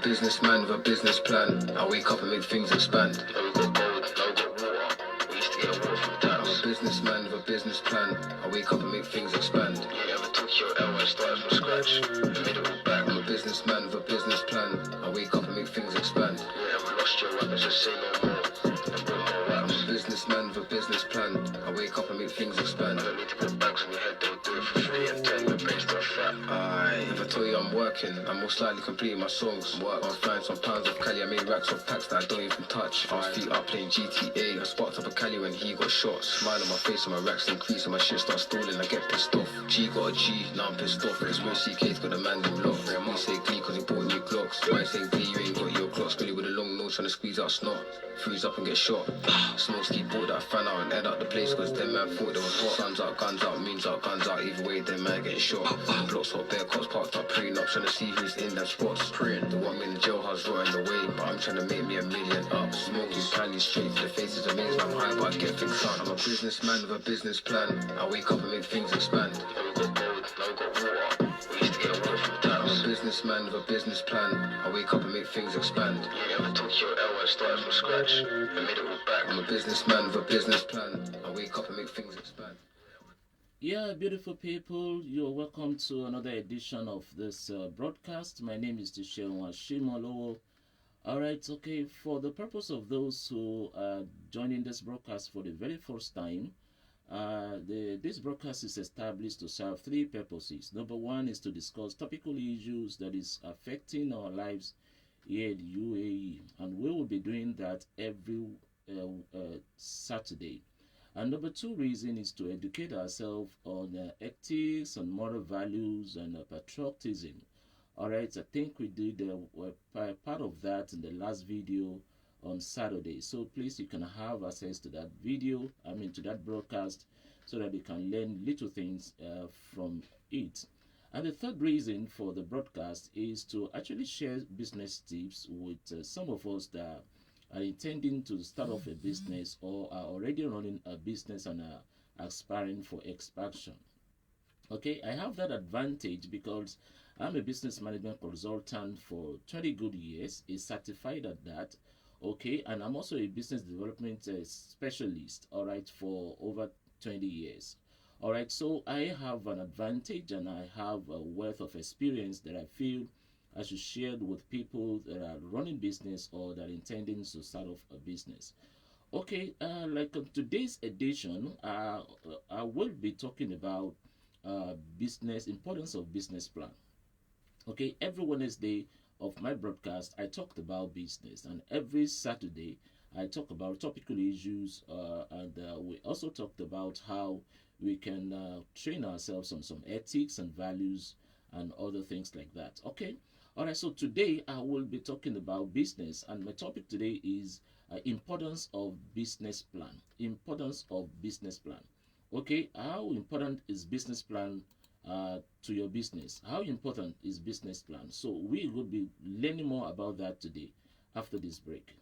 businessman with a business plan. I wake up and make things expand. Yeah, we got gold, now we got water. We used to get water from taps. I'm a businessman with a business plan. I wake up and make things expand. You ever took your L and started from scratch and made it all back? I'm a businessman with a business plan. I wake up and make things expand. You ever lost your weapons, just say no more. I'm a businessman with a business plan. I wake up and make things expand. I don't need to put bags on your head, they'll do it for free and 10 with brains to a fat. If I tell you I'm working, I'm most likely completing my songs. I'm flying some pounds of Cali, I made racks of packs that I don't even touch. I was feet up playing GTA, I sparked up a Cali when he got shot. Smile on my face and my racks increase and my shit starts stalling, I get pissed off. G got a G, now I'm pissed off. Conspiracy CK's got a man in lock. I say Glee cause he bought new Glocks. Why say Glee, you ain't got your Glocks. Glee with a long nose trying to squeeze out snot. Freeze up and get shot. Smoke ski bought that fan out and head out the place cause them man thought they was hot. Guns out, moons out, guns out. Either way, them man getting shot. Blocks hot, bare cops parked up, praying up, trying to see who's in them spots. Praying, they want me in the jailhouse rotting away, but I'm trying to make me a million up. Smoking candy straight to the faces of amazing. I'm high, but I get things done. I'm a businessman with a business plan. I wake up and make things expand. Yeah, we got gold, now we got water. We used to get water from taps. I'm a businessman with a business plan. I wake up and make things expand. You ever took your L and started from scratch and made it all back? I'm a businessman with a business plan. I wake up and make things expand. Yeah, beautiful people, you're welcome to another edition of this broadcast. My name is Tishewa Shimolowo. Alright, okay, for the purpose of those who are joining this broadcast for the very first time, this broadcast is established to serve three purposes. Number one is to discuss topical issues that is affecting our lives here in the UAE, and we will be doing that every Saturday. And number two reason is to educate ourselves on ethics and moral values and patriotism. Alright, I think we did part of that in the last video on Saturday. So please, you can have access to that video, to that broadcast, so that you can learn little things from it. And the third reason for the broadcast is to actually share business tips with some of us that are intending to start off a business or are already running a business and are aspiring for expansion. Okay, I have that advantage because I'm a business management consultant for 20 good years, is certified at that. Okay, and I'm also a business development specialist, all right, for over 20 years. All right, so I have an advantage and I have a wealth of experience that I feel I should share with people that are running business or that are intending to start off a business. Okay, like on today's edition, I will be talking about importance of business plan. Okay, every Wednesday of my broadcast, I talked about business, and every Saturday I talk about topical issues, and we also talked about how we can train ourselves on some ethics and values and other things like that. Okay. All right, so today I will be talking about business, and my topic today is importance of business plan. Importance of business plan. Okay, how important is business plan to your business? How important is business plan? So we will be learning more about that today after this break.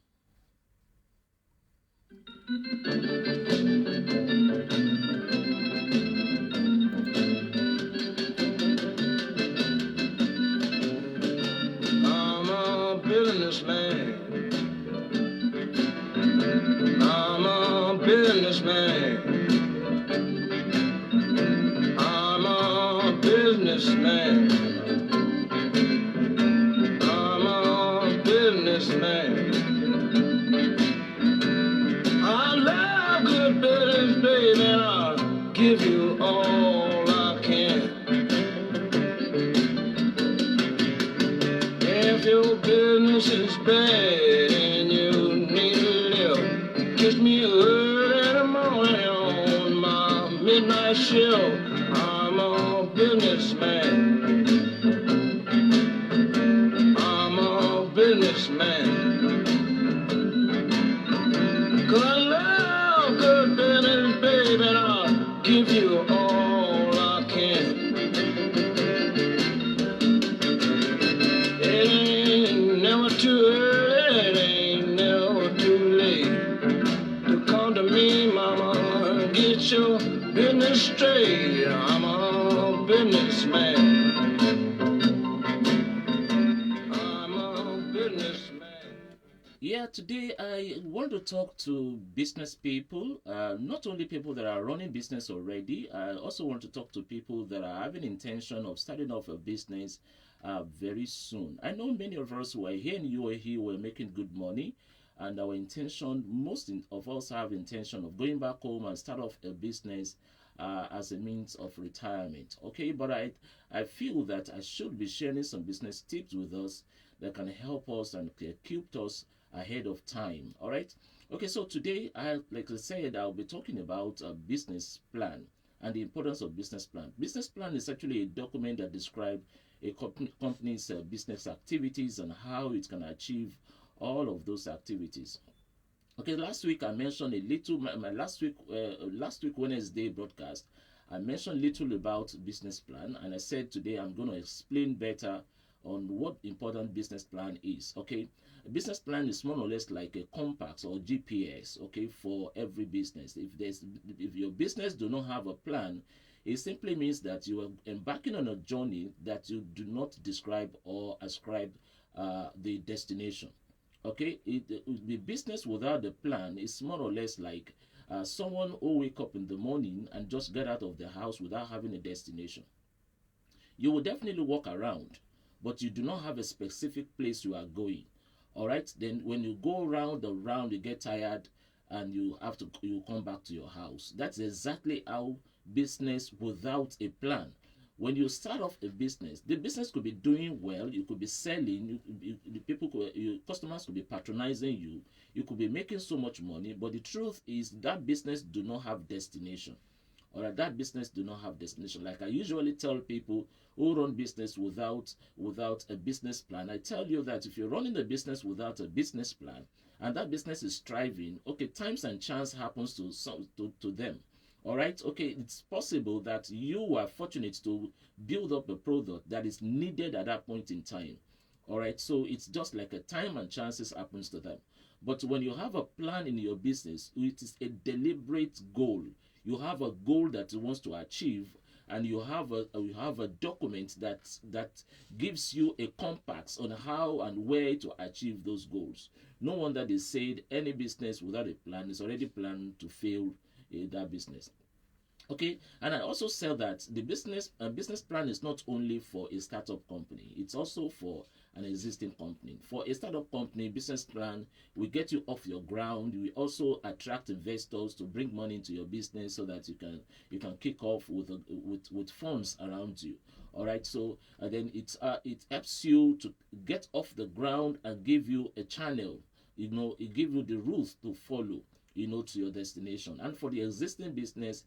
I'm a businessman. I'm a businessman. I'm a businessman. I love good business, baby, and I'll give you all I can. If your business is bad and you need to live, kiss me early in the morning on my midnight shift. I'm a businessman. I'm a businessman. 'Cause I love good business, baby, and I'll give you all I can. It ain't never too early, it ain't never too late to come to me, mama, and get your business straight. I'm a businessman. I'm a Yeah, today I want to talk to business people, not only people that are running business already. I also want to talk to people that are having intention of starting off a business very soon. I know many of us who are here in UAE were making good money, and our intention, of us have intention of going back home and start off a business as a means of retirement. Okay, but I feel that I should be sharing some business tips with us that can help us and keep us ahead of time. All right. Okay. So today, like I said, I'll be talking about a business plan and the importance of business plan. Business plan is actually a document that describes a company's business activities and how it can achieve all of those activities. Okay, last week I mentioned a little. My last week Wednesday broadcast, I mentioned little about business plan, and I said today I'm going to explain better on what important business plan is. Okay, a business plan is more or less like a compass or GPS. Okay, for every business. If your business do not have a plan, it simply means that you are embarking on a journey that you do not describe or ascribe the destination. Okay, the business without the plan is more or less like someone who wake up in the morning and just get out of the house without having a destination. You will definitely walk around, but you do not have a specific place you are going. All right, then when you go round and round, you get tired and you come back to your house. That's exactly how business without a plan. When you start off a business, the business could be doing well, you could be selling, customers could be patronizing you, you could be making so much money, but the truth is that business do not have destination. Or that business do not have destination. Like I usually tell people who run business without a business plan, I tell you that if you're running a business without a business plan and that business is thriving, okay, times and chance happens to them. All right, okay, it's possible that you are fortunate to build up a product that is needed at that point in time. All right, so it's just like a time and chances happens to them. But when you have a plan in your business, it is a deliberate goal. You have a goal that you want to achieve, and you have a document that gives you a compass on how and where to achieve those goals. No wonder they said any business without a plan is already planned to fail that business. Okay, and I also said that the business plan is not only for a startup company, it's also for an existing company. For a startup company, business plan will get you off your ground. We also attract investors to bring money into your business so that you can kick off with funds around you. All right, so then it helps you to get off the ground and give you a channel. It gives you the route to follow, to your destination. And for the existing business,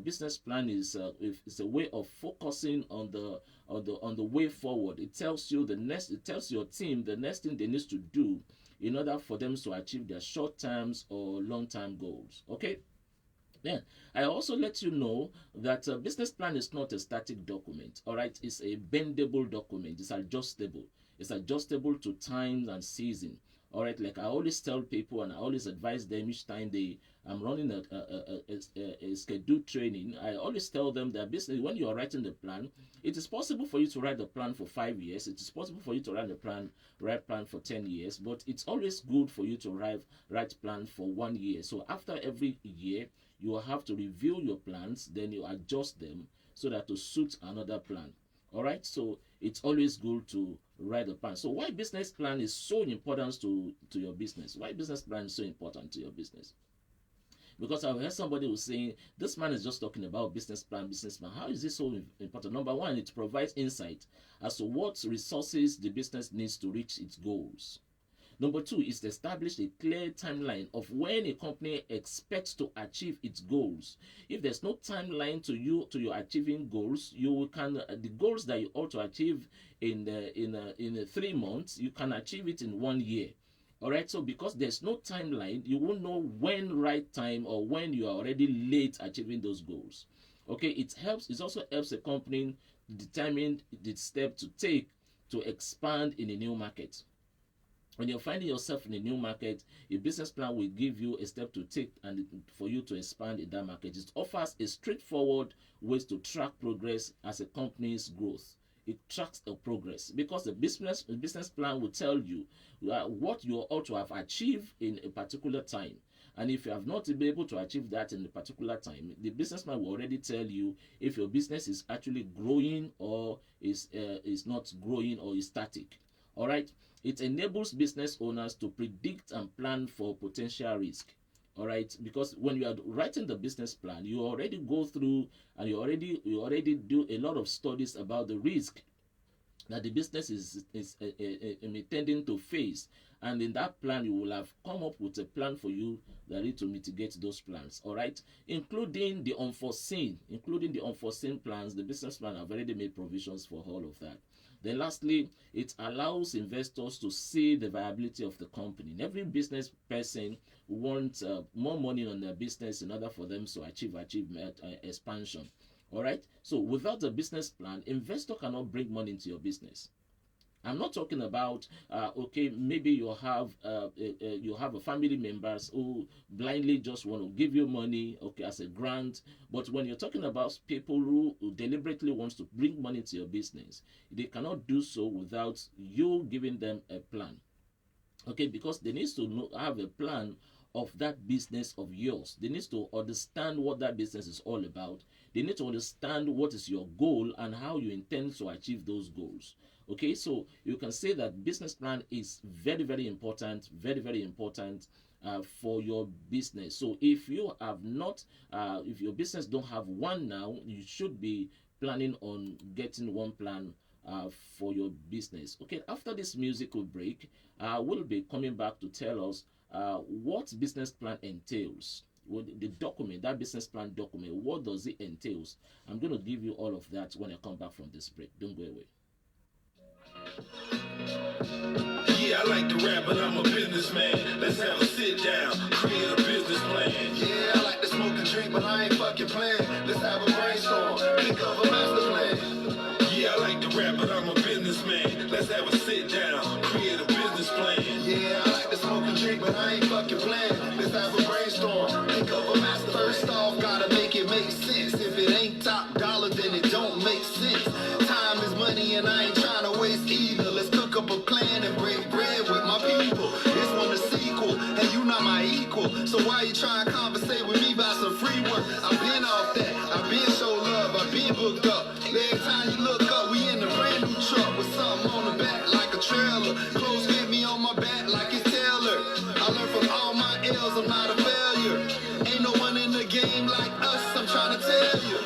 business plan is a way of focusing on the way forward. It tells your team the next thing they need to do in order for them to achieve their short terms or long term goals. Okay. Then I also let you know that a business plan is not a static document. All right, it's a bendable document. It's adjustable. It's adjustable to times and season. All right, like I always tell people and I always advise them each time I'm running a scheduled training. I always tell them that basically when you are writing the plan, it is possible for you to write the plan for 5 years. It is possible for you to write plan for 10 years, but it's always good for you to write plan for 1 year. So after every year, you will have to review your plans, then you adjust them so that to suit another plan. All right, so it's always good to write a plan. So why business plan is so important to your business? Why business plan is so important to your business? Because I've heard somebody who's saying this man is just talking about business plan. How is this so important? Number one, it provides insight as to what resources the business needs to reach its goals. Number two is to establish a clear timeline of when a company expects to achieve its goals. If there's no timeline to your achieving goals, the goals that you ought to achieve in 3 months, you can achieve it in 1 year. All right, so because there's no timeline, you won't know when right time or when you are already late achieving those goals. Okay, it also helps a company determine the step to take to expand in a new market. When you're finding yourself in a new market, a business plan will give you a step to take and for you to expand in that market. It offers a straightforward ways to track progress as a company's growth it tracks the progress, because the business plan will tell you what you ought to have achieved in a particular time. And if you have not been able to achieve that in a particular time, the businessman will already tell you if your business is actually growing or is not growing or is static. All right. It enables business owners to predict and plan for potential risk. All right, because when you are writing the business plan, you already go through and you already do a lot of studies about the risk that the business is intending to face, and in that plan you will have come up with a plan for you that need to mitigate those plans. All right, including the unforeseen plans. The business plan have already made provisions for all of that. Then lastly, it allows investors to see the viability of the company. Every business person wants more money on their business in order for them to achieve expansion. All right. So without a business plan, investor cannot bring money into your business. I'm not talking about okay, maybe you have a family members who blindly just want to give you money, okay, as a grant. But when you're talking about people who deliberately wants to bring money to your business, they cannot do so without you giving them a plan. Okay, because they need to have a plan of that business of yours. They need to understand what that business is all about. They need to understand what is your goal and how you intend to achieve those goals. Okay, so you can say that business plan is very, very important, very, very important for your business. So if you have not, if your business don't have one now, you should be planning on getting one plan for your business. Okay, after this musical break, we'll be coming back to tell us what business plan entails. The document, that business plan document, what does it entails? I'm going to give you all of that when I come back from this break. Don't go away. Yeah, I like to rap, but I'm a businessman. Let's have a sit down, create a business plan. Yeah, I like to smoke and drink, but I ain't fucking playing. Let's have a brainstorm, think of a master plan. Yeah, I like to rap, but I'm a businessman. Let's have a sit down, create a business plan. Yeah, I like to smoke and drink, but I ain't fucking playing. Let's have a brainstorm, think of a master. First off, gotta make it make sense. If it ain't top dollar, then it don't make sense. Time is money, and I ain't trying to waste either. Let's cook up a plan and break bread with my people. This one a sequel, and you not my equal. So why you trying to conversate with me about some free work? I've been off that, I've been show love, I've been booked up. Every time you look up, we in a brand new truck with something on the back like a trailer. Clothes fit me on my back like it's Taylor. I learned from all my L's, I'm not a failure. Ain't no one in the game like us, I'm trying to tell you.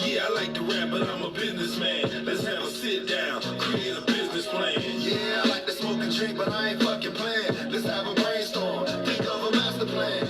Yeah, I like to rap, but I'm a businessman. Let's have a sit down, create a business plan. Yeah, I like to smoke and drink, but I ain't fucking playing. Let's have a brainstorm, think of a master plan.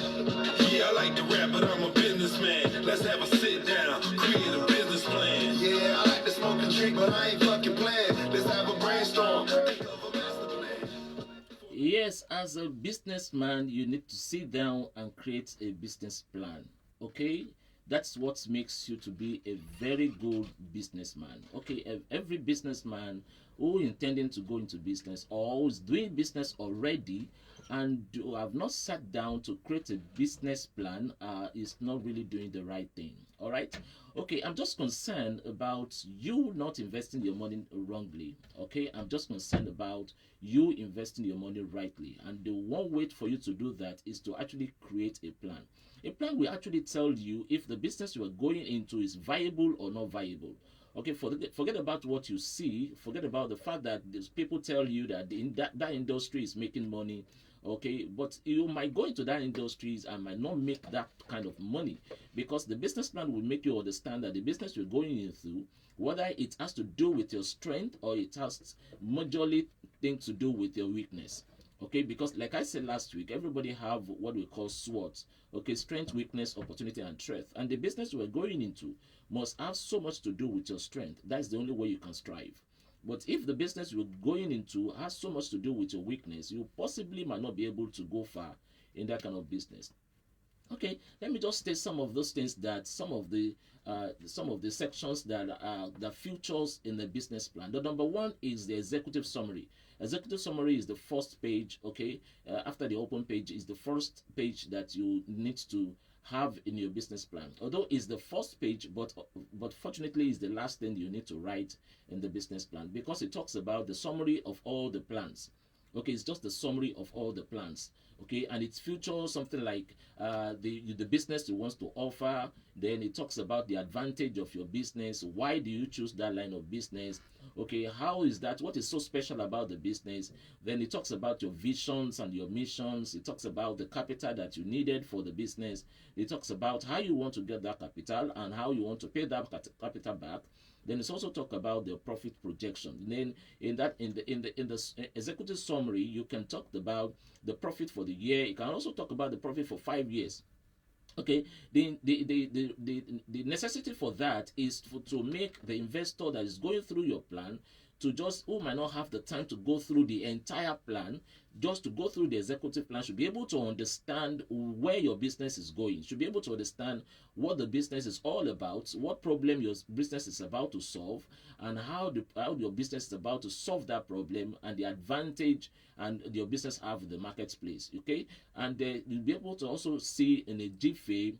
Yeah, I like to rap, but I'm a businessman. Let's have a sit down, create a business plan. Yeah, I like to smoke and drink, but I ain't fucking playing. Let's have a brainstorm, think of a master plan. Yes, as a businessman, you need to sit down and create a business plan. Okay, that's what makes you to be a very good businessman. Okay, every businessman who intending to go into business or who is doing business already and have not sat down to create a business plan is not really doing the right thing. All right. Okay, I'm just concerned about you not investing your money wrongly. Okay, I'm just concerned about you investing your money rightly, and the one way for you to do that is to actually create a plan. A plan will actually tell you if the business you are going into is viable or not viable. Okay, forget about what you see. Forget about the fact that these people tell you that that industry is making money. Okay, but you might go into that industries and might not make that kind of money, because the business plan will make you understand that the business you're going into, whether it has to do with your strength or it has majorly things to do with your weakness. Okay, because like I said last week, everybody have what we call SWOT. Okay, strength, weakness, opportunity, and threat. And the business you are going into must have so much to do with your strength. That's the only way you can strive. But if the business you're going into has so much to do with your weakness, you possibly might not be able to go far in that kind of business. Okay, let me just state some of those things that some of the sections that features in the business plan. The number one is the executive summary. Executive summary is the first page. Okay, after the open page is the first page that you need to have in your business plan. Although it's the first page, but fortunately it's the last thing you need to write in the business plan, because it talks about the summary of all the plans. Okay, it's just the summary of all the plans. Okay, and it features something like the business you want to offer. Then it talks about the advantage of your business. Why do you choose that line of business? Okay, how is that? What is so special about the business? Then it talks about your visions and your missions. It talks about the capital that you needed for the business. It talks about how you want to get that capital and how you want to pay that capital back. Then it's also talk about the profit projection. Then in the executive summary, you can talk about the profit for the year. You can also talk about the profit for 5 years. Okay, the necessity for that is to make the investor that is going through your plan, to just, who might not have the time to go through the entire plan, just to go through the executive plan, should be able to understand where your business is going, should be able to understand what the business is all about, what problem your business is about to solve, and how your business is about to solve that problem, and the advantage and your business have in the marketplace. Okay, and you'll be able to also see in a GFA,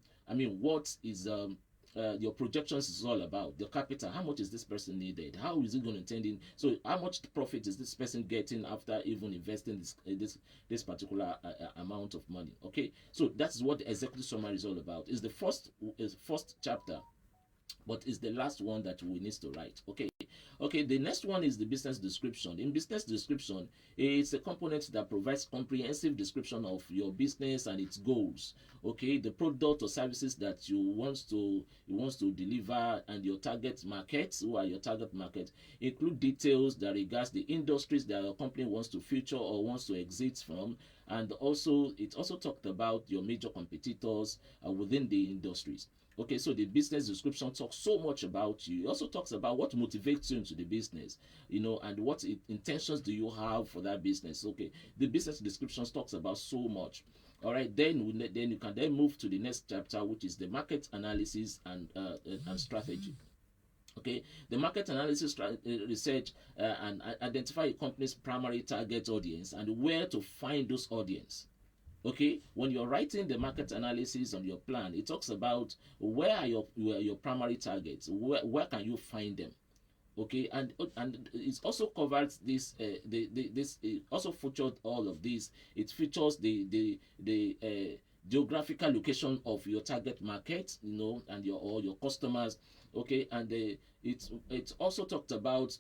what is your projections is all about. The capital, how much is this person needed, how is it going to intend in, so how much profit is this person getting after even investing this particular amount of money. Okay, so that's what the executive summary is all about. Is the first chapter, but it's the last one that we need to write. Okay, the next one is the business description. In business description, it's a component that provides comprehensive description of your business and its goals. Okay, the product or services that you want to deliver, and your target markets. Who are your target market? Include details that regards the industries that your company wants to feature or wants to exit from, and also it also talked about your major competitors within the industries. Okay, so the business description talks so much about you. It also talks about what motivates you into the business, and what intentions do you have for that business. Okay, the business description talks about so much. All right, then you can then move to the next chapter, which is the market analysis and strategy. Okay, the market analysis research and identify a company's primary target audience and where to find those audience. Okay, when you're writing the market analysis on your plan, it talks about where are your primary targets, where can you find them. Okay, and it also covers this it also featured all of this. It features the geographical location of your target market, and your customers. Okay, and it also talked about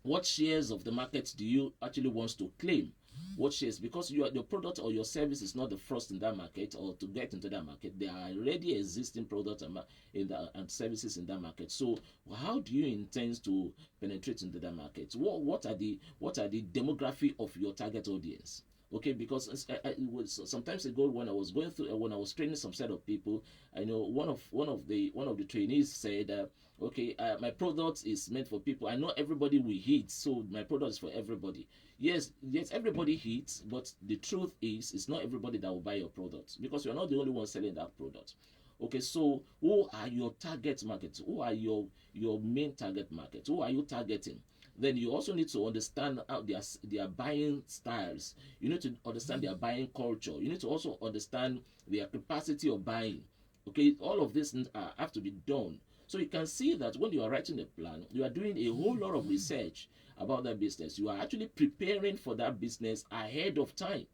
what shares of the market do you actually want to claim. What shares, because your product or your service is not the first in that market, or to get into that market, there are already existing products and services in that market. So how do you intend to penetrate into that market? What are the demography of your target audience? Okay, because it was sometimes ago when I was training some set of people, I know one of the trainees said, okay, my product is meant for people. I know everybody will hit, so my product is for everybody. Yes, everybody hits, but the truth is, it's not everybody that will buy your product, because you're not the only one selling that product. Okay, so who are your target markets? Who are your main target markets? Who are you targeting? Then you also need to understand how their buying styles. You need to understand their buying culture. You need to also understand their capacity of buying. Okay, all of this have to be done. So you can see that when you are writing a plan, you are doing a whole lot of research about that business. You are actually preparing for that business ahead of time.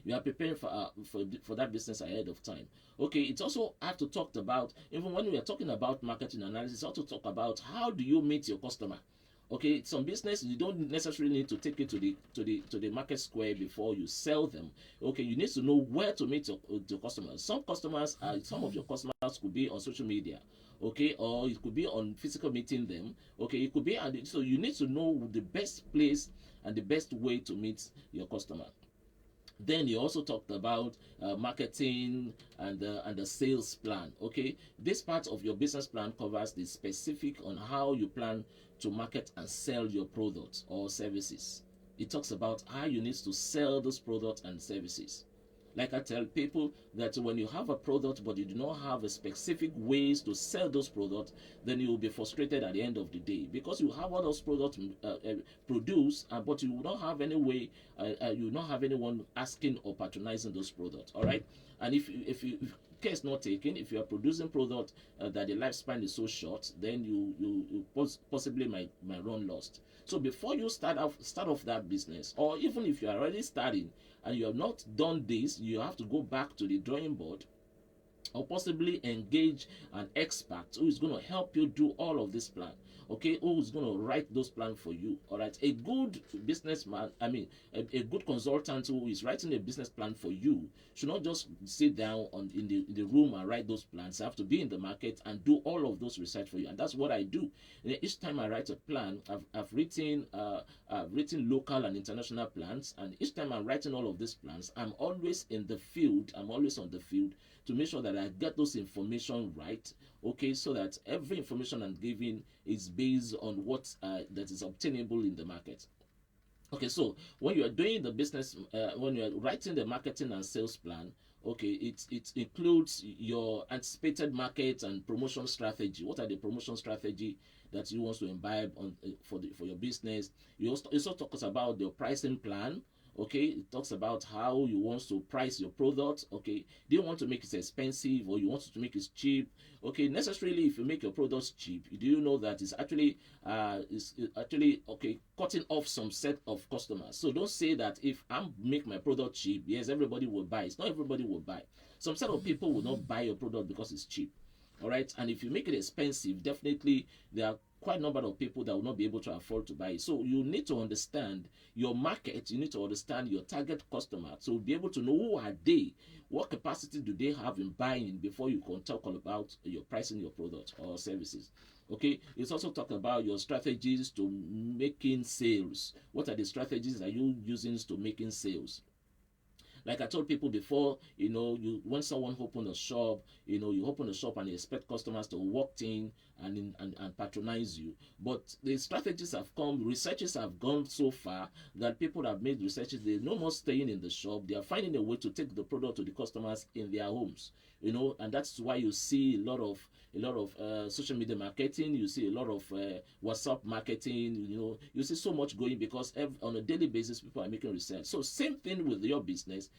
You are preparing for that business ahead of time. Okay, it's also have to talk about, even when we are talking about marketing analysis, also talk about how do you meet your customer. Okay, some business you don't necessarily need to take it to the market square before you sell them. Okay, you need to know where to meet your customers. Some of your customers could be on social media. Okay, or it could be on physical meeting them. Okay, it could be, so you need to know the best place and the best way to meet your customer. Then you also talked about marketing and the sales plan. Okay, this part of your business plan covers the specific on how you plan to market and sell your products or services. It talks about how you need to sell those products and services. Like I tell people, that when you have a product but you do not have a specific ways to sell those products, then you will be frustrated at the end of the day, because you have all those products produced, but you will not have any way, you will not have anyone asking or patronizing those products. All right, and if you care is not taken, if you are producing product that the lifespan is so short, then you possibly might run lost. So before you start off that business, or even if you are already starting and you have not done this, you have to go back to the drawing board, or possibly engage an expert who is going to help you do all of this plan. Okay, who is going to write those plans for you? All right, a good businessman, a good consultant who is writing a business plan for you should not just sit down in the room and write those plans. You have to be in the market and do all of those research for you, and that's what I do. And each time I write a plan, I've written local and international plans, and each time I'm writing all of these plans, I'm always in the field. I'm always on the field to make sure that I get those information right, okay, so that every information I'm giving is based on what that is obtainable in the market. Okay, so when you are doing the business, when you are writing the marketing and sales plan, okay, it includes your anticipated market and promotion strategy. What are the promotion strategy that you want to imbibe on for your business? You also talks about your pricing plan. Okay, it talks about how you want to price your product. Okay, do you want to make it expensive or you want to make it cheap? Okay, necessarily if you make your products cheap, do you know that it's actually okay, cutting off some set of customers? So don't say that if I make my product cheap, yes, everybody will buy. It's not everybody will buy. Some set of people will not buy your product because it's cheap. All right, and if you make it expensive, definitely there are quite a number of people that will not be able to afford to buy it. So you need to understand your market, you need to understand your target customer, so be able to know who are they, what capacity do they have in buying before you can talk all about your pricing your product or services. Okay, it's also talk about your strategies to making sales. What are the strategies that you using to making sales? Like I told people before, when someone open a shop, you open a shop and you expect customers to walk in and patronize you. But the strategies have come, researches have gone so far that people have made researches. They're no more staying in the shop. They are finding a way to take the product to the customers in their homes. And that's why you see a lot of social media marketing. You see a lot of WhatsApp marketing. You see so much going because on a daily basis people are making research. So same thing with your business.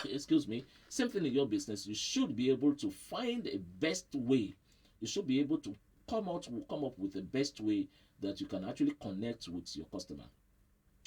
Excuse me. Same thing in your business. You should be able to find a best way. You should be able to come up with the best way that you can actually connect with your customer.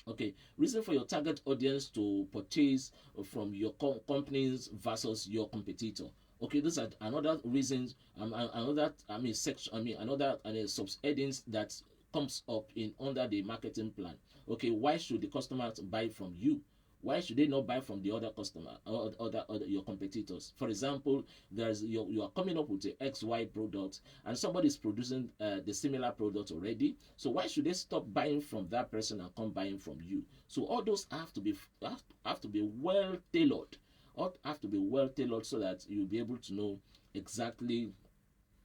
Okay, reason for your target audience to purchase from your companies versus your competitor. Okay, these are another reasons, another subheadings that comes up under the marketing plan. Okay, why should the customer buy from you? Why should they not buy from the other customer or other your competitors? For example, you are coming up with the XY product and somebody is producing the similar product already. So why should they stop buying from that person and come buying from you? So all those have to be well tailored. All have to be well tailored so that you'll be able to know exactly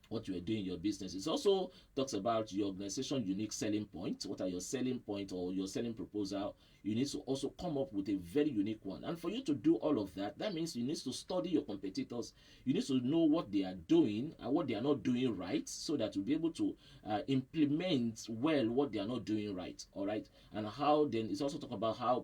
what you are doing in your business. It also talks about your organization unique selling point. What are your selling point or your selling proposal? You need to also come up with a very unique one. And for you to do all of that, that means you need to study your competitors. You need to know what they are doing and what they are not doing right, so that you'll be able to implement well what they are not doing right. All right, and how then it's also talk about how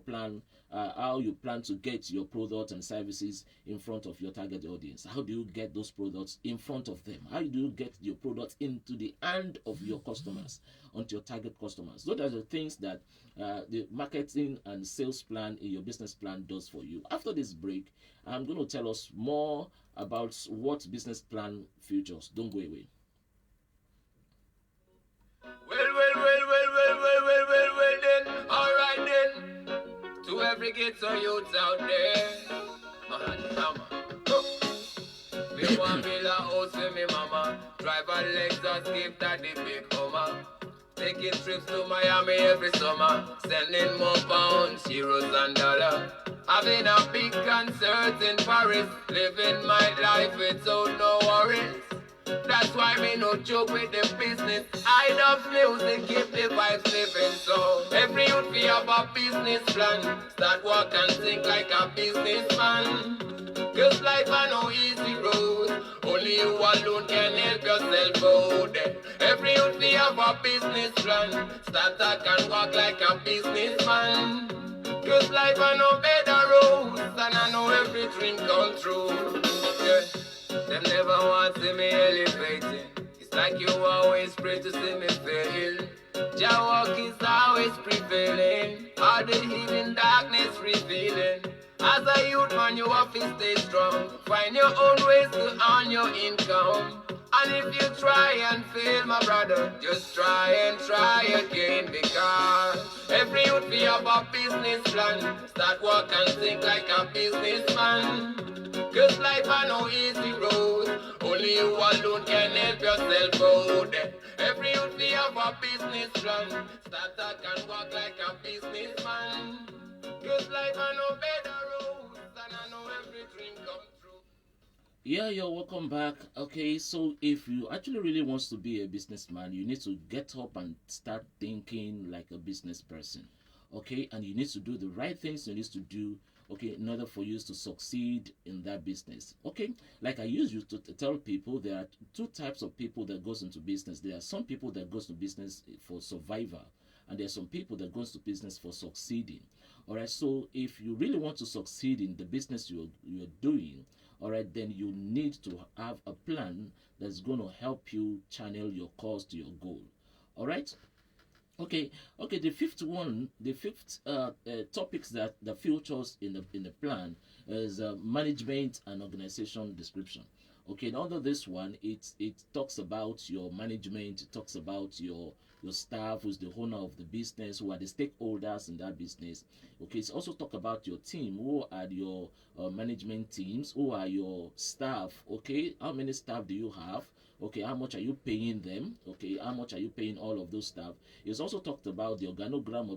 you plan to get your product and services in front of your target audience. How do you get those products in front of them? How do you get your products into the hand of your customers, onto your target customers? Those are the things that the marketing and sales plan in your business plan does for you. After this break, I'm going to tell us more about what business plan features. Don't go away. Well, then, alright then. To every ghetto youth out there, me want build a house for me mama, drive a Lexus, give that the big Hummer. Taking trips to Miami every summer, sending more pounds, euros and dollars. Having a big concert in Paris, living my life without no worries. That's why me no joke with the business. I love music, keep the vibes living. So every youth we have a business plan. Start walk and think like a businessman. Cause life are no easy road. Only you alone can help yourself out. Every youth we have a business plan. Start talk and walk like a businessman. Cause life are no better roads. And I know every dream come true. Yeah. Them never want to see me elevating. It's like you always pray to see me fail. Jah walk is always prevailing. All the hidden darkness revealing. As a youth man, you have to stay strong. Find your own ways to earn your income. And if you try and fail, my brother, just try and try again. Because every youth we have a business plan. Start work and think like a businessman. Cause life are no easy road. Only you alone can help yourself out. Every youth we have a business plan. Start talk and walk like a businessman. Cause life are no better roads. And I know every dream come true. Yeah, you're welcome back. Okay, so if you actually really wants to be a businessman, you need to get up and start thinking like a business person. Okay, and you need to do the right things you need to do, okay, in order for you to succeed in that business. Okay, like I used to tell people, there are two types of people that goes into business. There are some people that goes to business for survival, and there are some people that goes to business for succeeding. All right, so if you really want to succeed in the business you're doing, all right, then you need to have a plan that's going to help you channel your course to your goal. All right. Okay, okay. The fifth topics that the features in the plan is management and organization description. Okay, now under this one, it talks about your management. It talks about your staff, who's the owner of the business, who are the stakeholders in that business. Okay, it's also talk about your team, who are your management teams, who are your staff. Okay, how many staff do you have? Okay, how much are you paying them? Okay, how much are you paying all of those staff? It's also talked about the organogram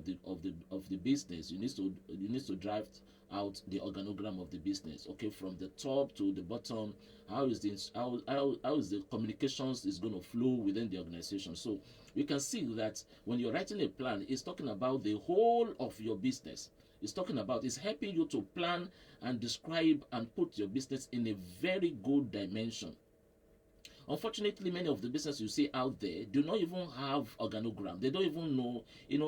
of the business. You need to drive out the organogram of the business. Okay, from the top to the bottom, how is the communications is going to flow within the organization. So you can see that when you're writing a plan, it's talking about the whole of your business. It's helping you to plan and describe and put your business in a very good dimension. Unfortunately, many of the businesses you see out there do not even have organogram. They don't even know.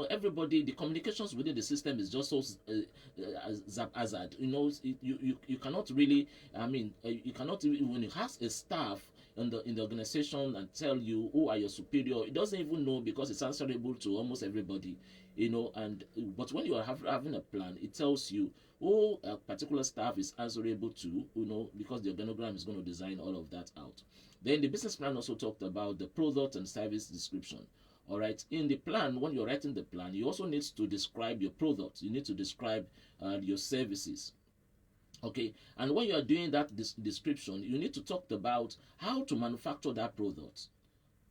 Everybody, the communications within the system is just so haphazard. You cannot really. You cannot when you have a staff in the organization and tell you who are your superior. It doesn't even know because it's answerable to almost everybody. But when you are having a plan, it tells you who a particular staff is answerable to. Because the organogram is going to design all of that out. Then the business plan also talked about the product and service description. All right. In the plan, when you're writing the plan, you also need to describe your product. You need to describe your services. Okay. And when you are doing that description, you need to talk about how to manufacture that product.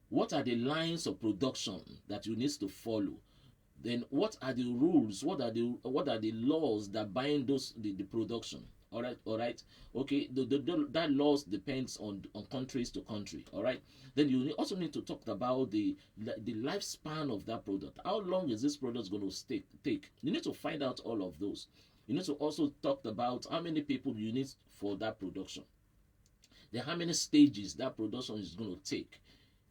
What are the lines of production that you need to follow? Then what are the rules? What are the laws that bind the production? All right. Okay, that laws depends on countries to country. All right. Then you also need to talk about the lifespan of that product. How long is this product going to take? You need to find out all of those. You need to also talk about how many people you need for that production. Then how many stages that production is going to take.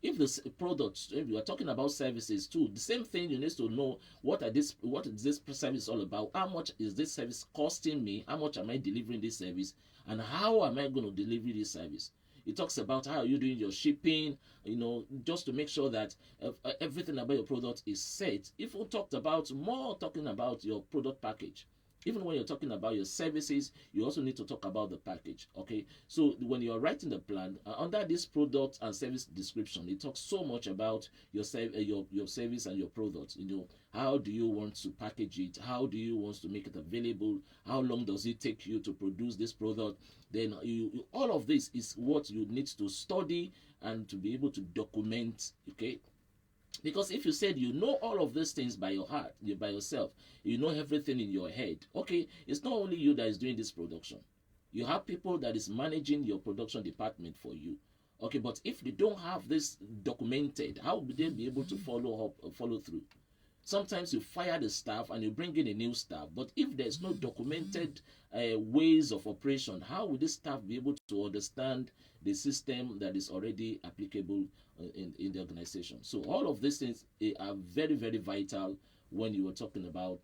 If you are talking about services too, the same thing. You need to know what is this service all about? How much is this service costing me? How much am I delivering this service? And how am I going to deliver this service? It talks about how you're doing your shipping, just to make sure that everything about your product is set. If we talking about your product package. Even when you're talking about your services, you also need to talk about the package. Okay, so when you're writing the plan under this product and service description, it talks so much about your service and your product. How do you want to package it? How do you want to make it available? How long does it take you to produce this product? Then all of this is what you need to study and to be able to document. Okay. Because if you said you know all of these things by your heart, by yourself, you know everything in your head. Okay, it's not only you that is doing this production. You have people that is managing your production department for you. Okay, but if they don't have this documented, how will they be able to follow through? Sometimes you fire the staff and you bring in a new staff, but if there's no documented ways of operation, how will this staff be able to understand the system that is already applicable in the organization? So all of these things are very, very vital when you are talking about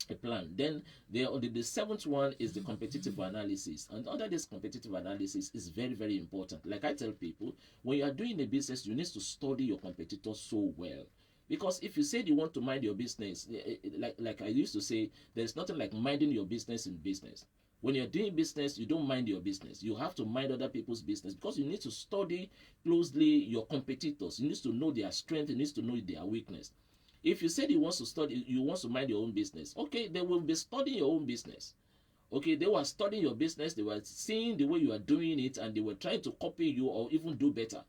a plan. Then the seventh one is the competitive analysis, and under this competitive analysis is very, very important. Like I tell people, when you are doing a business, you need to study your competitors so well. Because if you said you want to mind your business, like I used to say, there's nothing like minding your business in business. When you're doing business, you don't mind your business. You have to mind other people's business, because you need to study closely your competitors. You need to know their strength. You need to know their weakness. If you said you want to study, you want to mind your own business, okay, they will be studying your own business. Okay, they were studying your business, they were seeing the way you are doing it, and they were trying to copy you or even do better.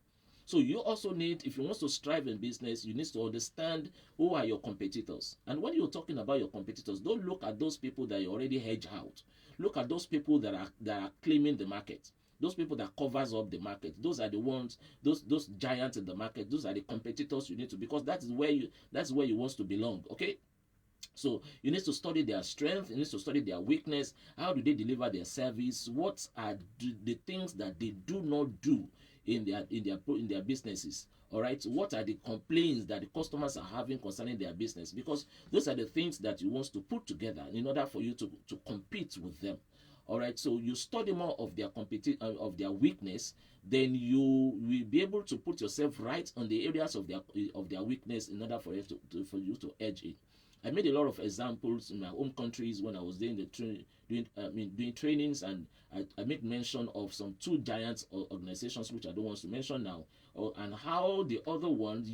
So you also need, if you want to strive in business, you need to understand who are your competitors. And when you're talking about your competitors, don't look at those people that you already hedge out. Look at those people that are claiming the market. Those people that covers up the market. Those are the ones, those giants in the market. Those are the competitors you need to, because that's where you want to belong. Okay. So you need to study their strength, you need to study their weakness. How do they deliver their service? What are the things that they do not do in their businesses? All right, what are the complaints that the customers are having concerning their business? Because those are the things that you want to put together in order for you to compete with them. All right, so you study more of their of their weakness, then you will be able to put yourself right on the areas of their weakness in order for you to edge it. I made a lot of examples in my home countries when I was doing doing trainings, and I made mention of some two giant organizations which I don't want to mention now, and how the other ones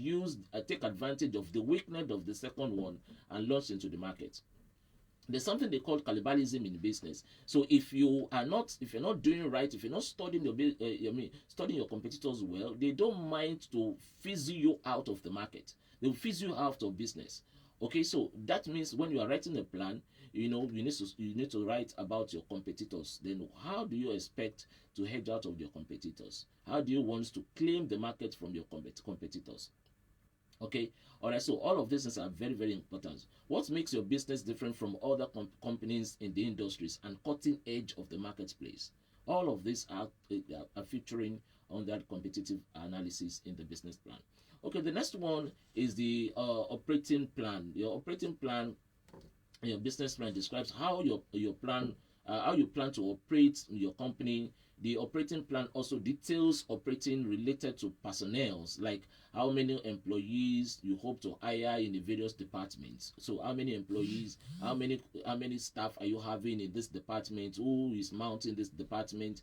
take advantage of the weakness of the second one and launch into the market. There's something they call cannibalism in business. So if you're not doing right, if you're not studying studying your competitors well, they don't mind to fizzle you out of the market. They'll fizzle you out of business. Okay, so that means when you are writing a plan, you need to write about your competitors. Then how do you expect to hedge out of your competitors? How do you want to claim the market from your competitors? Okay, all right, so all of these things are very, very important. What makes your business different from other companies in the industries and cutting edge of the marketplace? All of these are featuring on that competitive analysis in the business plan. Okay, the next one is the operating plan. Your operating plan, your business plan describes how your plan, how you plan to operate your company. The operating plan also details operating related to personnel, like how many employees you hope to hire in the various departments. So how many employees, how many staff are you having in this department? Who is mounting this department?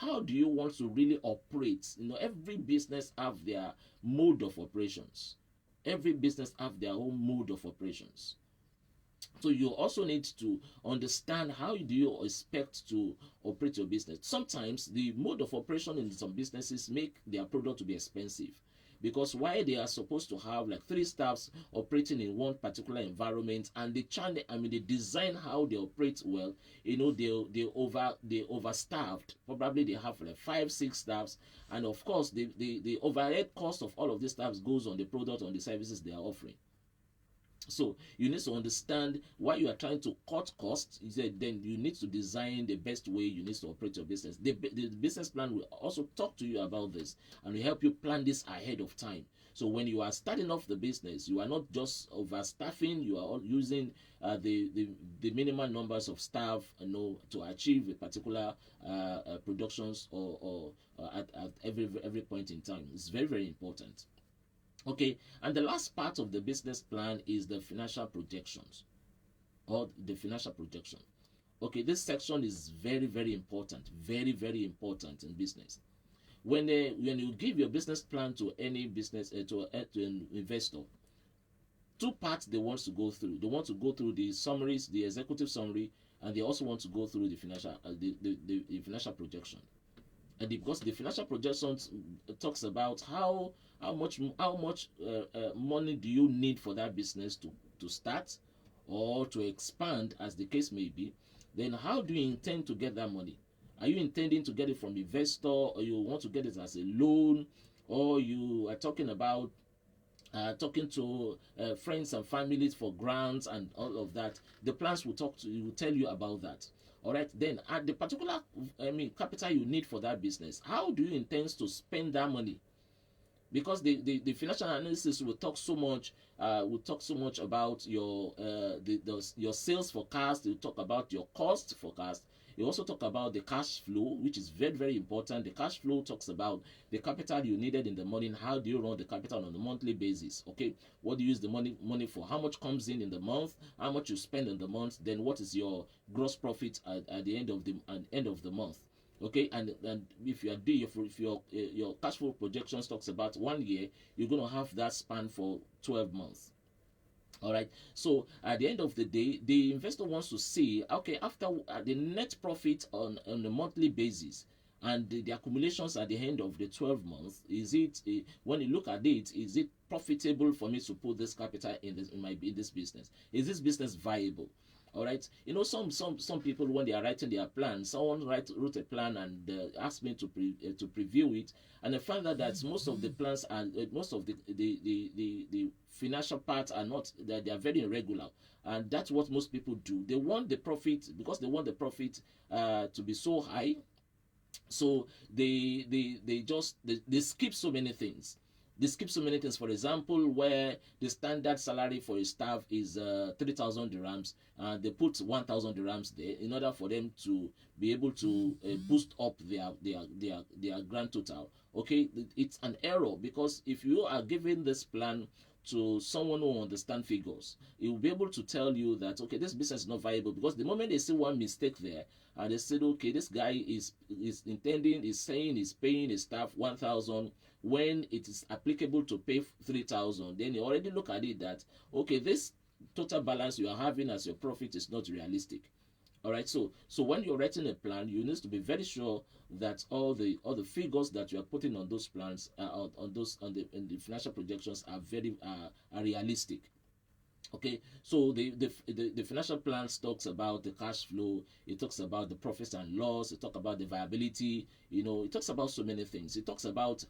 How do you want to really operate? Every business have their mode of operations. Every business have their own mode of operations. So you also need to understand how do you expect to operate your business. Sometimes the mode of operation in some businesses make their product to be expensive, because while they are supposed to have like 3 staffs operating in one particular environment, and they design how they operate well, they overstaffed. Probably they have like 5-6 staffs, and of course the overhead cost of all of these staffs goes on the product, on the services they are offering. So you need to understand why you are trying to cut costs. Then you need to design the best way you need to operate your business. The business plan will also talk to you about this and will help you plan this ahead of time. So when you are starting off the business, you are not just overstaffing. You are using the minimum numbers of staff, to achieve a particular productions or at every point in time. It's very, very important. Okay, and the last part of the business plan is the financial projections, or the financial projection. Okay, this section is very, very important, very, very important in business. When you give your business plan to any business, to an investor, 2 parts they want to go through. They want to go through the summaries, the executive summary, and they also want to go through the financial the financial projection. And because the financial projections talks about how much money do you need for that business to start or to expand, as the case may be. Then how do you intend to get that money? Are you intending to get it from investor, or you want to get it as a loan, or you are talking about talking to friends and families for grants and all of that? The plans will tell you about that. All right, then at the particular capital you need for that business, how do you intend to spend that money? because the financial analysis will talk so much about your your sales forecast. It will talk about your cost forecast. You also talk about the cash flow, which is very, very important. The cash flow talks about the capital you needed in the morning. How do you run the capital on a monthly basis? Okay, what do you use the money for? How much comes in the month? How much you spend in the month? Then what is your gross profit at the end of the month? Okay, and if you are doing if your cash flow projections talks about 1 year, you're going to have that span for 12 months. All right, so at the end of the day, the investor wants to see, okay, after the net profit on a monthly basis and the accumulations at the end of the 12 months, is it when you look at it, is it profitable for me to put this capital in this business? Is this business viable? All right, you know, some people, when they are writing their plan, someone wrote a plan and asked me to preview it, and I found out that most of the plans are most of the financial parts are not, that they are very irregular, and that's what most people do. They want the profit, because they want the profit to be so high, so they skip so many things. They skip so many things. For example, where the standard salary for a staff is 3,000 dirhams, and they put 1,000 dirhams there in order for them to be able to boost up their grand total. Okay, it's an error, because if you are giving this plan to someone who understands figures, he will be able to tell you that, okay, this business is not viable, because the moment they see one mistake there, and they said, okay, this guy is saying he's paying his staff 1,000 when it is applicable to pay 3,000, then you already look at it that, okay, this total balance you are having as your profit is not realistic. All right, so when you're writing a plan, you need to be very sure that all the figures that you are putting on those plans, on the financial projections, are very are realistic. Okay, so the financial plan talks about the cash flow, it talks about the profits and loss, it talks about the viability, you know, it talks about so many things. It talks about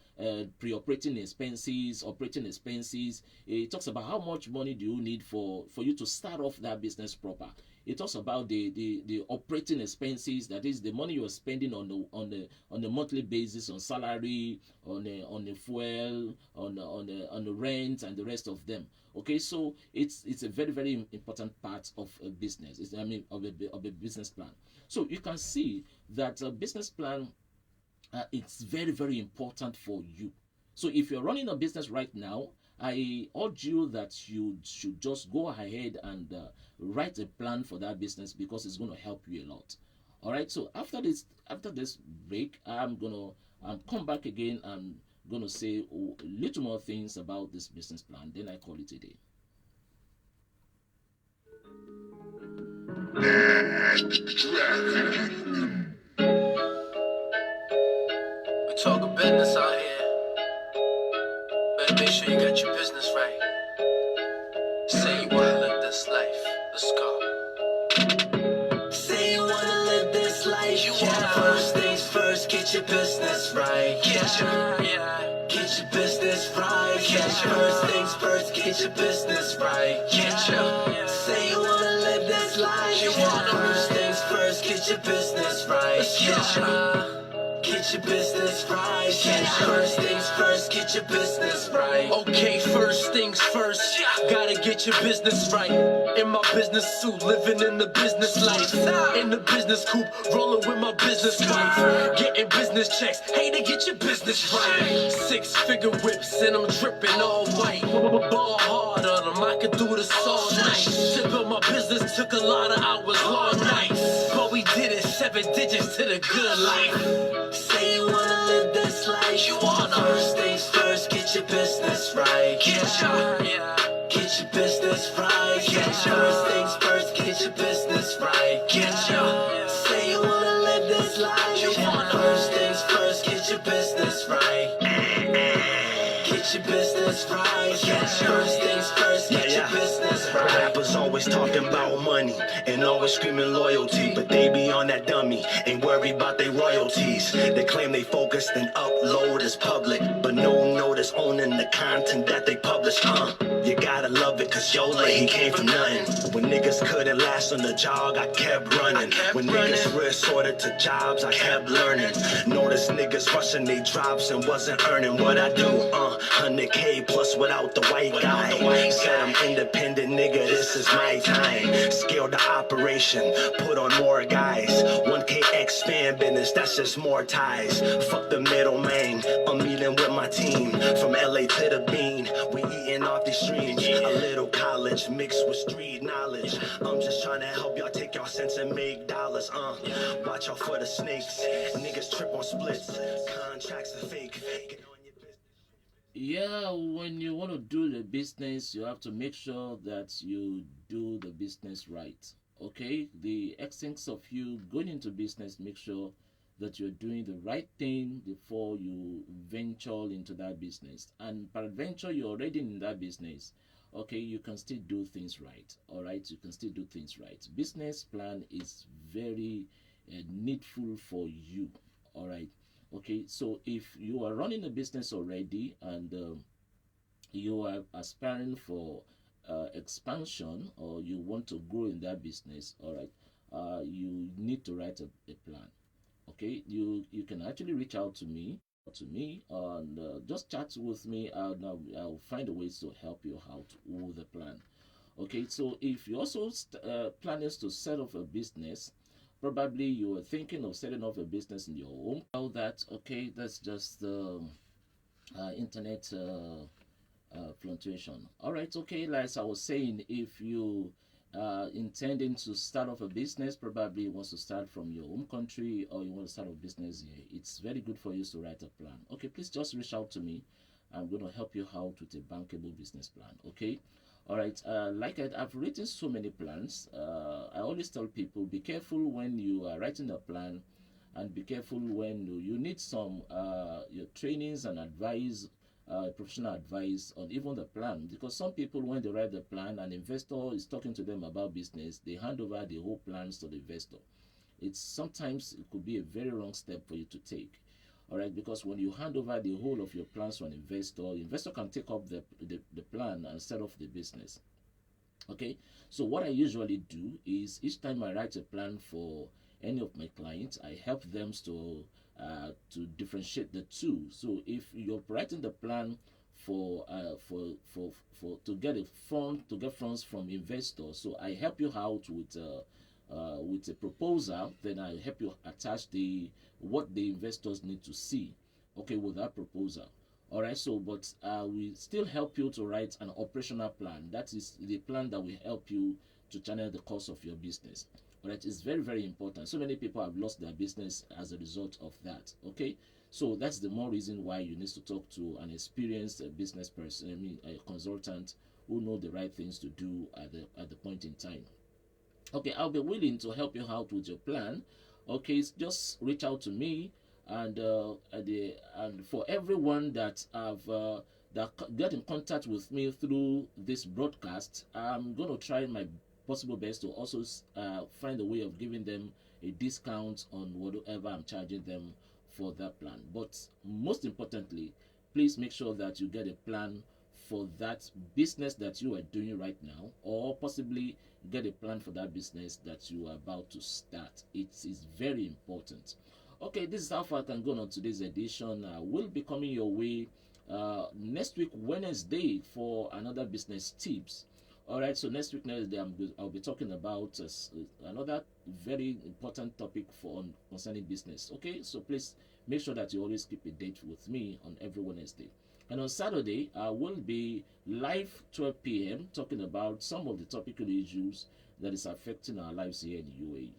pre-operating expenses, operating expenses. It talks about how much money do you need for you to start off that business proper. It talks about the operating expenses, that is the money you're spending on the monthly basis, on salary, on the fuel, on the rent, and the rest of them. Okay, so it's a very, very important part of a business. Of a business plan. So you can see that a business plan, it's very, very important for you. So if you're running a business right now, I urge you that you should just go ahead and write a plan for that business, because it's going to help you a lot. All right. So after this break, I'm gonna come back again. I'm gonna say a little more things about this business plan. Then I call it a day. We talking business out here. Better make sure you got your business right. Say you wanna live this life. Let's go. Say you wanna live this life. You wanna first things first, get your business right. Get your business right. First things first, get your business right. Say you wanna live this life. You wanna first things first, get your business right. Get your business right. First things first, get your business right. Okay, first things first, gotta get your business right. In my business suit, living in the business life. In the business coupe, rolling with my business wife. Getting business checks, hey, to get your business right. 6-figure whips and I'm dripping all white. Ball hard on them, I could do this all night. To build my business took a lot of hours, long nights. But we did it, 7 digits to the good life. Say you wanna live this life. You wanna first things first, get your business right. Get your business right. First things first, get your business right. Say you wanna live this life. You wanna first things first, get your business right. Get your business right. First things first, get your business right. Rappers always talking about money and always screaming loyalty, but they be on that dummy, ain't worried about their royalties. They claim they focused and upload is public, but no notice owning the content that they publish. You gotta love it, cause Yola, he came from nothing. When niggas couldn't last on the jog, I kept running. When niggas resorted to jobs, I kept learning. Notice niggas rushing they drops and wasn't earning what I do. 100K plus without the white guy. Said I'm independent, nigga, this is my time. Scale the operation, put on more guys. 1K expand business, that's just more ties. Fuck the middleman, I'm meeting with my team. From LA to the bean, we eating off these streams. A little college mixed with street knowledge. I'm just trying to help y'all take y'all cents and make dollars. Watch out for the snakes. Niggas trip on splits. Contracts are fake. Get on your business. Yeah, when you want to do the business, you have to make sure that you do the business right. Okay, the essence of you going into business, make sure that you're doing the right thing before you venture into that business. And peradventure, you're already in that business. Okay, you can still do things right. All right, you can still do things right. Business plan is very needful for you. All right. Okay, so if you are running a business already and you are aspiring for expansion, or you want to grow in that business, all right, you need to write a plan. Okay, you can actually reach out to me and just chat with me, and I'll find a ways to help you out with the plan. Okay, so if you also planning to set up a business, probably you are thinking of setting up a business in your home. All that, okay, that's just internet fluctuation. All right, okay, like I was saying, if you intending to start off a business, probably wants to start from your home country, or you want to start a business here, it's very good for you to write a plan. Okay, please just reach out to me. I'm going to help you out with a bankable business plan. Okay, all right. I've written so many plans. I always tell people, be careful when you are writing a plan, and be careful when you need some your trainings and advice, professional advice on even the plan, because some people, when they write the plan, an investor is talking to them about business, they hand over the whole plans to the investor. It's sometimes it could be a very wrong step for you to take. All right, because when you hand over the whole of your plans to an investor can take up the plan and set off the business. Okay, so what I usually do is, each time I write a plan for any of my clients, I help them to differentiate the two. So if you're writing the plan for to get funds from investors, so I help you out with a proposal. Then I help you attach what the investors need to see, okay, with that proposal. All right, so but we still help you to write an operational plan. That is the plan that will help you to channel the course of your business. All right, it's very, very important. So many people have lost their business as a result of that. Okay, so that's the more reason why you need to talk to an experienced business person, I mean a consultant, who know the right things to do at the point in time. Okay, I'll be willing to help you out with your plan. Okay, just reach out to me, and for everyone that have that get in contact with me through this broadcast, I'm going to try my possible best to also find a way of giving them a discount on whatever I'm charging them for that plan. But most importantly, please make sure that you get a plan for that business that you are doing right now, or possibly get a plan for that business that you are about to start. It is very important. Okay, this is how far I can go on today's edition. Will be coming your way next week Wednesday for another business tips. All right, so next week Wednesday I'll be talking about another very important topic concerning business. Okay, so please make sure that you always keep a date with me on every Wednesday. And on Saturday, I will be live 12 p.m. talking about some of the topical issues that is affecting our lives here in the UAE.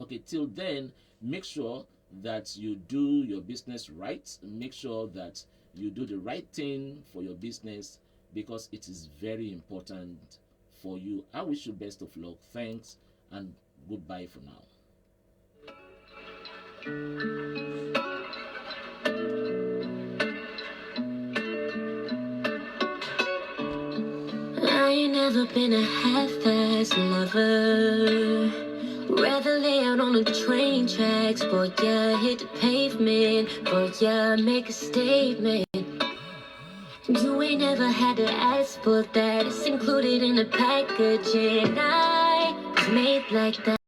Okay, till then, make sure that you do your business right. Make sure that you do the right thing for your business, because it is very important for you. I wish you best of luck. Thanks and goodbye for now. I ain't never been a half-ass lover. Rather lay out on the train tracks, boy, yeah, hit the pavement, boy, yeah, make a statement. You ain't never had to ask for that, it's included in the packaging. I was made like that.